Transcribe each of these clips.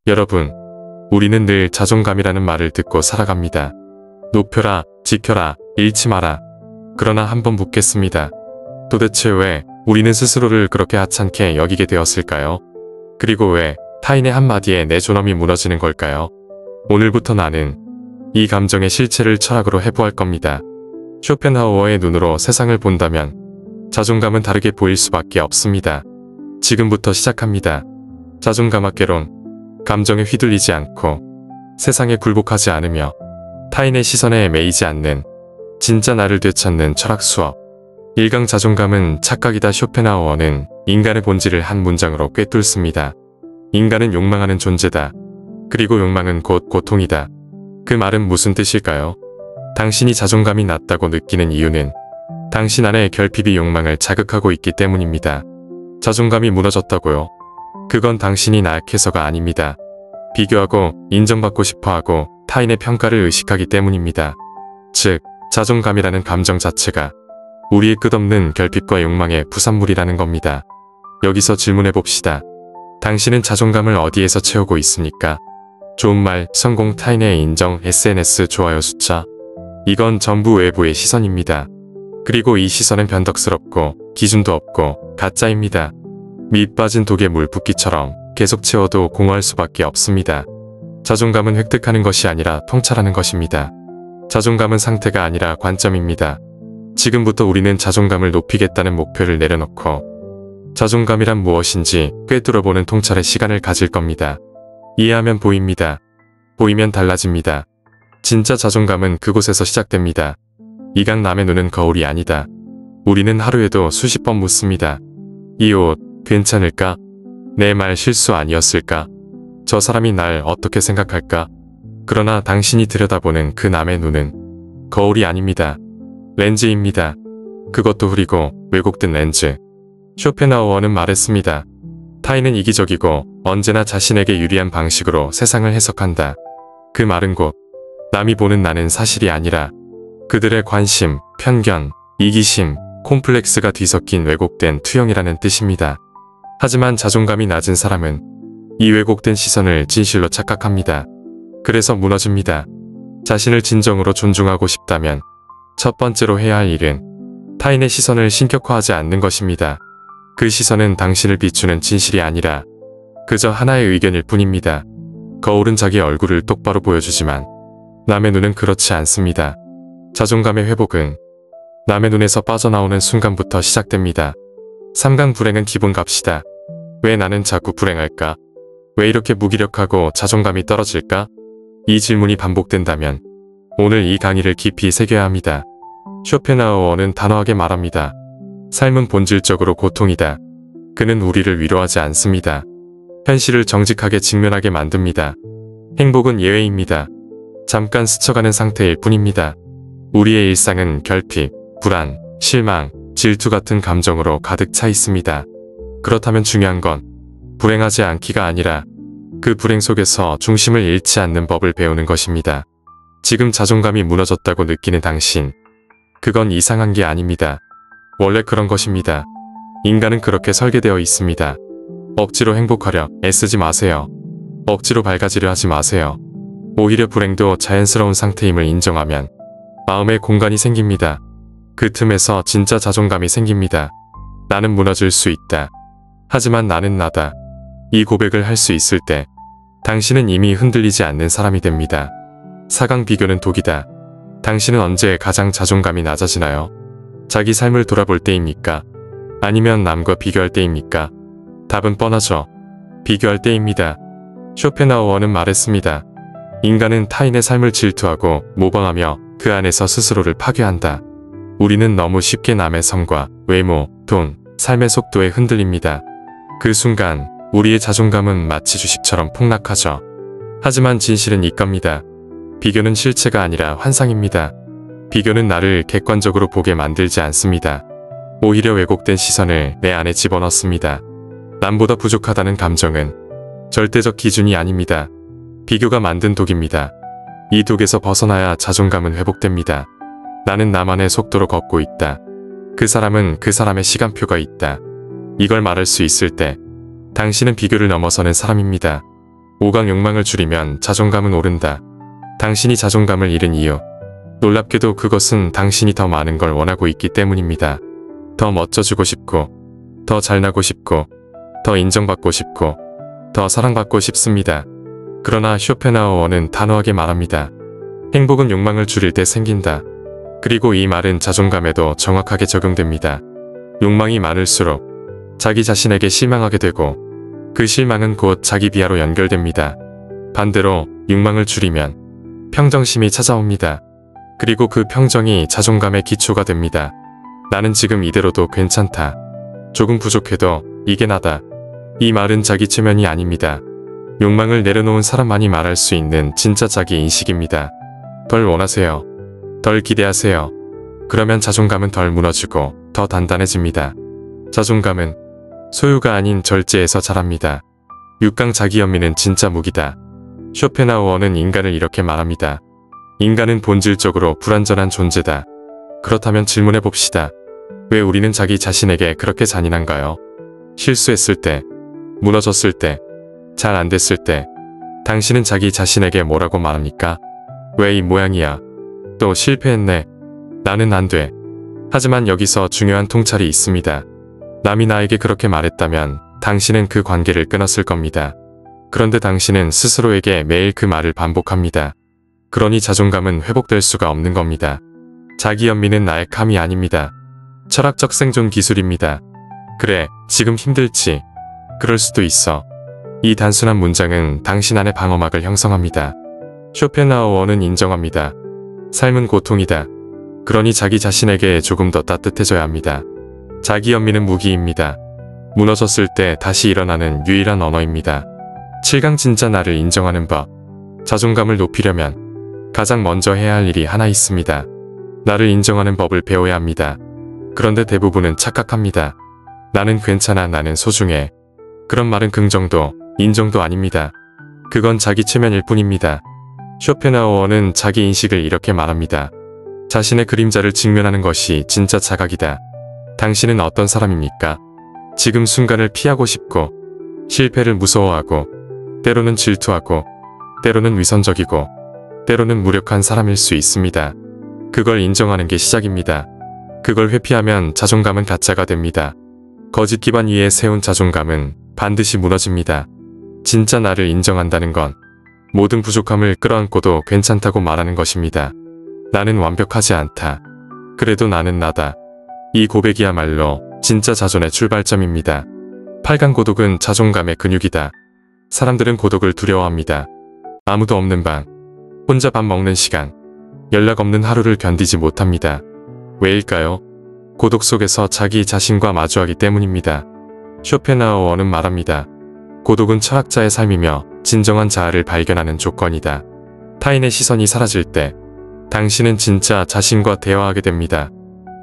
여러분, 우리는 늘 자존감이라는 말을 듣고 살아갑니다. 높여라, 지켜라, 잃지 마라. 그러나 한번 묻겠습니다. 도대체 왜 우리는 스스로를 그렇게 하찮게 여기게 되었을까요? 그리고 왜 타인의 한마디에 내 존엄이 무너지는 걸까요? 오늘부터 나는 이 감정의 실체를 철학으로 해부할 겁니다. 쇼펜하우어의 눈으로 세상을 본다면 자존감은 다르게 보일 수밖에 없습니다. 지금부터 시작합니다. 자존감학개론. 감정에 휘둘리지 않고 세상에 굴복하지 않으며 타인의 시선에 매이지 않는 진짜 나를 되찾는 철학 수업. 1강 자존감은 착각이다. 쇼펜하우어는 인간의 본질을 한 문장으로 꿰뚫습니다. 인간은 욕망하는 존재다. 그리고 욕망은 곧 고통이다. 그 말은 무슨 뜻일까요? 당신이 자존감이 낮다고 느끼는 이유는 당신 안에 결핍이 욕망을 자극하고 있기 때문입니다. 자존감이 무너졌다고요? 그건 당신이 나약해서가 아닙니다. 비교하고 인정받고 싶어하고 타인의 평가를 의식하기 때문입니다. 즉, 자존감이라는 감정 자체가 우리의 끝없는 결핍과 욕망의 부산물이라는 겁니다. 여기서 질문해봅시다. 당신은 자존감을 어디에서 채우고 있습니까? 좋은 말, 성공, 타인의 인정, SNS 좋아요 숫자. 이건 전부 외부의 시선입니다. 그리고 이 시선은 변덕스럽고 기준도 없고 가짜입니다. 밑 빠진 독에 물 붓기처럼 계속 채워도 공허할 수밖에 없습니다. 자존감은 획득하는 것이 아니라 통찰하는 것입니다. 자존감은 상태가 아니라 관점입니다. 지금부터 우리는 자존감을 높이겠다는 목표를 내려놓고 자존감이란 무엇인지 꿰뚫어보는 통찰의 시간을 가질 겁니다. 이해하면 보입니다. 보이면 달라집니다. 진짜 자존감은 그곳에서 시작됩니다. 이강 남의 눈은 거울이 아니다. 우리는 하루에도 수십 번 묻습니다. 이 옷 괜찮을까? 내 말 실수 아니었을까? 저 사람이 날 어떻게 생각할까? 그러나 당신이 들여다보는 그 남의 눈은 거울이 아닙니다. 렌즈입니다. 그것도 흐리고 왜곡된 렌즈. 쇼펜하우어는 말했습니다. 타인은 이기적이고 언제나 자신에게 유리한 방식으로 세상을 해석한다. 그 말은 곧 남이 보는 나는 사실이 아니라 그들의 관심, 편견, 이기심, 콤플렉스가 뒤섞인 왜곡된 투영이라는 뜻입니다. 하지만 자존감이 낮은 사람은 이 왜곡된 시선을 진실로 착각합니다. 그래서 무너집니다. 자신을 진정으로 존중하고 싶다면 첫 번째로 해야 할 일은 타인의 시선을 신격화하지 않는 것입니다. 그 시선은 당신을 비추는 진실이 아니라 그저 하나의 의견일 뿐입니다. 거울은 자기 얼굴을 똑바로 보여주지만 남의 눈은 그렇지 않습니다. 자존감의 회복은 남의 눈에서 빠져나오는 순간부터 시작됩니다. 3강 불행은 기분 갑시다. 왜 나는 자꾸 불행할까? 왜 이렇게 무기력하고 자존감이 떨어질까? 이 질문이 반복된다면 오늘 이 강의를 깊이 새겨야 합니다. 쇼펜하우어는 단호하게 말합니다. 삶은 본질적으로 고통이다. 그는 우리를 위로하지 않습니다. 현실을 정직하게 직면하게 만듭니다. 행복은 예외입니다. 잠깐 스쳐가는 상태일 뿐입니다. 우리의 일상은 결핍, 불안, 실망, 질투 같은 감정으로 가득 차 있습니다. 그렇다면 중요한 건 불행하지 않기가 아니라 그 불행 속에서 중심을 잃지 않는 법을 배우는 것입니다. 지금 자존감이 무너졌다고 느끼는 당신, 그건 이상한 게 아닙니다. 원래 그런 것입니다. 인간은 그렇게 설계되어 있습니다. 억지로 행복하려 애쓰지 마세요. 억지로 밝아지려 하지 마세요. 오히려 불행도 자연스러운 상태임을 인정하면 마음의 공간이 생깁니다. 그 틈에서 진짜 자존감이 생깁니다. 나는 무너질 수 있다. 하지만 나는 나다. 이 고백을 할 수 있을 때 당신은 이미 흔들리지 않는 사람이 됩니다. 4강 비교는 독이다. 당신은 언제 가장 자존감이 낮아지나요? 자기 삶을 돌아볼 때입니까? 아니면 남과 비교할 때입니까? 답은 뻔하죠. 비교할 때입니다. 쇼펜하우어는 말했습니다. 인간은 타인의 삶을 질투하고 모방하며 그 안에서 스스로를 파괴한다. 우리는 너무 쉽게 남의 성과, 외모, 돈, 삶의 속도에 흔들립니다. 그 순간 우리의 자존감은 마치 주식처럼 폭락하죠. 하지만 진실은 이겁니다. 비교는 실체가 아니라 환상입니다. 비교는 나를 객관적으로 보게 만들지 않습니다. 오히려 왜곡된 시선을 내 안에 집어넣습니다. 남보다 부족하다는 감정은 절대적 기준이 아닙니다. 비교가 만든 독입니다. 이 독에서 벗어나야 자존감은 회복됩니다. 나는 나만의 속도로 걷고 있다. 그 사람은 그 사람의 시간표가 있다. 이걸 말할 수 있을 때 당신은 비교를 넘어서는 사람입니다. 5강 욕망을 줄이면 자존감은 오른다. 당신이 자존감을 잃은 이유. 놀랍게도 그것은 당신이 더 많은 걸 원하고 있기 때문입니다. 더 멋져지고 싶고, 더 잘나고 싶고, 더 인정받고 싶고, 더 사랑받고 싶습니다. 그러나 쇼펜하우어는 단호하게 말합니다. 행복은 욕망을 줄일 때 생긴다. 그리고 이 말은 자존감에도 정확하게 적용됩니다. 욕망이 많을수록 자기 자신에게 실망하게 되고 그 실망은 곧 자기 비하로 연결됩니다. 반대로 욕망을 줄이면 평정심이 찾아옵니다. 그리고 그 평정이 자존감의 기초가 됩니다. 나는 지금 이대로도 괜찮다. 조금 부족해도 이게 나다. 이 말은 자기 체면이 아닙니다. 욕망을 내려놓은 사람만이 말할 수 있는 진짜 자기 인식입니다. 덜 원하세요. 덜 기대하세요. 그러면 자존감은 덜 무너지고 더 단단해집니다. 자존감은 소유가 아닌 절제에서 자랍니다. 6강 자기연민은 진짜 무기다. 쇼펜하우어는 인간을 이렇게 말합니다. 인간은 본질적으로 불완전한 존재다. 그렇다면 질문해 봅시다. 왜 우리는 자기 자신에게 그렇게 잔인한가요? 실수했을 때, 무너졌을 때, 잘 안 됐을 때, 당신은 자기 자신에게 뭐라고 말합니까? 왜 이 모양이야? 또 실패했네. 나는 안 돼. 하지만 여기서 중요한 통찰이 있습니다. 남이 나에게 그렇게 말했다면 당신은 그 관계를 끊었을 겁니다. 그런데 당신은 스스로에게 매일 그 말을 반복합니다. 그러니 자존감은 회복될 수가 없는 겁니다. 자기연민은 나약함이 아닙니다. 철학적 생존 기술입니다. 그래, 지금 힘들지. 그럴 수도 있어. 이 단순한 문장은 당신 안에 방어막을 형성합니다. 쇼펜하우어는 인정합니다. 삶은 고통이다. 그러니 자기 자신에게 조금 더 따뜻해져야 합니다. 자기연민은 무기입니다. 무너졌을 때 다시 일어나는 유일한 언어입니다. 7강 진짜 나를 인정하는 법. 자존감을 높이려면 가장 먼저 해야 할 일이 하나 있습니다. 나를 인정하는 법을 배워야 합니다. 그런데 대부분은 착각합니다. 나는 괜찮아, 나는 소중해. 그런 말은 긍정도, 인정도 아닙니다. 그건 자기 체면일 뿐입니다. 쇼펜하우어는 자기 인식을 이렇게 말합니다. 자신의 그림자를 직면하는 것이 진짜 자각이다. 당신은 어떤 사람입니까? 지금 순간을 피하고 싶고, 실패를 무서워하고, 때로는 질투하고, 때로는 위선적이고, 때로는 무력한 사람일 수 있습니다. 그걸 인정하는 게 시작입니다. 그걸 회피하면 자존감은 가짜가 됩니다. 거짓 기반 위에 세운 자존감은 반드시 무너집니다. 진짜 나를 인정한다는 건 모든 부족함을 끌어안고도 괜찮다고 말하는 것입니다. 나는 완벽하지 않다. 그래도 나는 나다. 이 고백이야말로 진짜 자존의 출발점입니다. 8강 고독은 자존감의 근육이다. 사람들은 고독을 두려워합니다. 아무도 없는 방, 혼자 밥 먹는 시간, 연락 없는 하루를 견디지 못합니다. 왜일까요? 고독 속에서 자기 자신과 마주하기 때문입니다. 쇼펜하우어는 말합니다. 고독은 철학자의 삶이며 진정한 자아를 발견하는 조건이다. 타인의 시선이 사라질 때 당신은 진짜 자신과 대화하게 됩니다.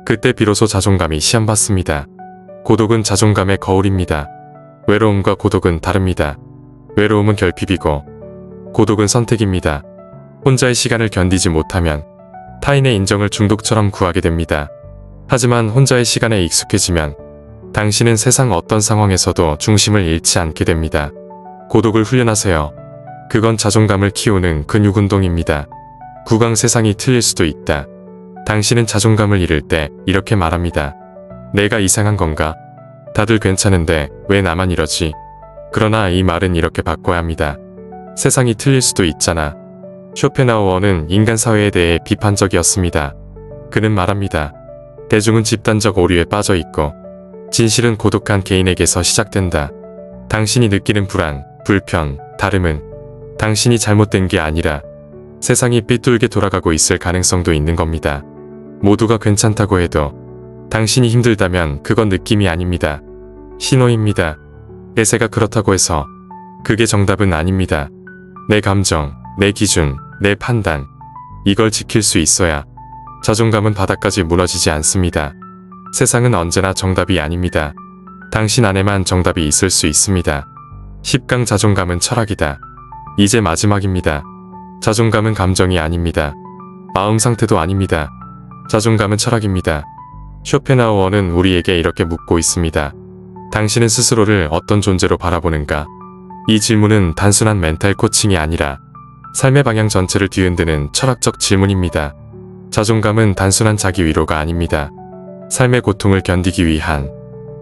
그때 비로소 자존감이 시험받습니다. 고독은 자존감의 거울입니다. 외로움과 고독은 다릅니다. 외로움은 결핍이고 고독은 선택입니다. 혼자의 시간을 견디지 못하면 타인의 인정을 중독처럼 구하게 됩니다. 하지만 혼자의 시간에 익숙해지면 당신은 세상 어떤 상황에서도 중심을 잃지 않게 됩니다. 고독을 훈련하세요. 그건 자존감을 키우는 근육운동입니다. 9강 세상이 틀릴 수도 있다. 당신은 자존감을 잃을 때 이렇게 말합니다. 내가 이상한 건가? 다들 괜찮은데 왜 나만 이러지? 그러나 이 말은 이렇게 바꿔야 합니다. 세상이 틀릴 수도 있잖아. 쇼펜하우어는 인간 사회에 대해 비판적이었습니다. 그는 말합니다. 대중은 집단적 오류에 빠져 있고 진실은 고독한 개인에게서 시작된다. 당신이 느끼는 불안, 불편, 다름은 당신이 잘못된 게 아니라 세상이 삐뚤게 돌아가고 있을 가능성도 있는 겁니다. 모두가 괜찮다고 해도 당신이 힘들다면 그건 느낌이 아닙니다. 신호입니다. 대세가 그렇다고 해서 그게 정답은 아닙니다. 내 감정, 내 기준, 내 판단, 이걸 지킬 수 있어야 자존감은 바닥까지 무너지지 않습니다. 세상은 언제나 정답이 아닙니다. 당신 안에만 정답이 있을 수 있습니다. 10강 자존감은 철학이다. 이제 마지막입니다. 자존감은 감정이 아닙니다. 마음 상태도 아닙니다. 자존감은 철학입니다. 쇼펜하우어는 우리에게 이렇게 묻고 있습니다. 당신은 스스로를 어떤 존재로 바라보는가? 이 질문은 단순한 멘탈 코칭이 아니라 삶의 방향 전체를 뒤흔드는 철학적 질문입니다. 자존감은 단순한 자기 위로가 아닙니다. 삶의 고통을 견디기 위한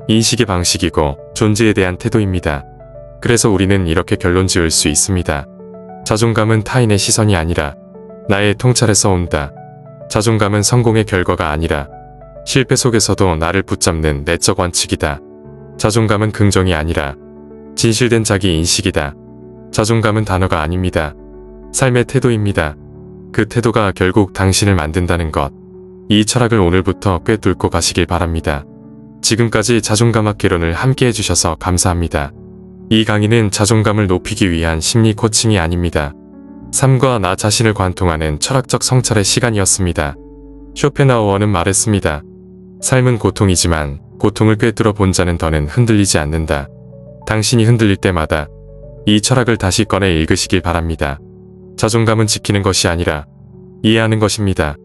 인식의 방식이고 존재에 대한 태도입니다. 그래서 우리는 이렇게 결론 지을 수 있습니다. 자존감은 타인의 시선이 아니라 나의 통찰에서 온다. 자존감은 성공의 결과가 아니라 실패 속에서도 나를 붙잡는 내적 원칙이다. 자존감은 긍정이 아니라 진실된 자기 인식이다. 자존감은 단어가 아닙니다. 삶의 태도입니다. 그 태도가 결국 당신을 만든다는 것. 이 철학을 오늘부터 꿰뚫고 가시길 바랍니다. 지금까지 자존감학 개론을 함께 해주셔서 감사합니다. 이 강의는 자존감을 높이기 위한 심리 코칭이 아닙니다. 삶과 나 자신을 관통하는 철학적 성찰의 시간이었습니다. 쇼펜하우어는 말했습니다. 삶은 고통이지만 고통을 꿰뚫어 본 자는 더는 흔들리지 않는다. 당신이 흔들릴 때마다 이 철학을 다시 꺼내 읽으시길 바랍니다. 자존감은 지키는 것이 아니라 이해하는 것입니다.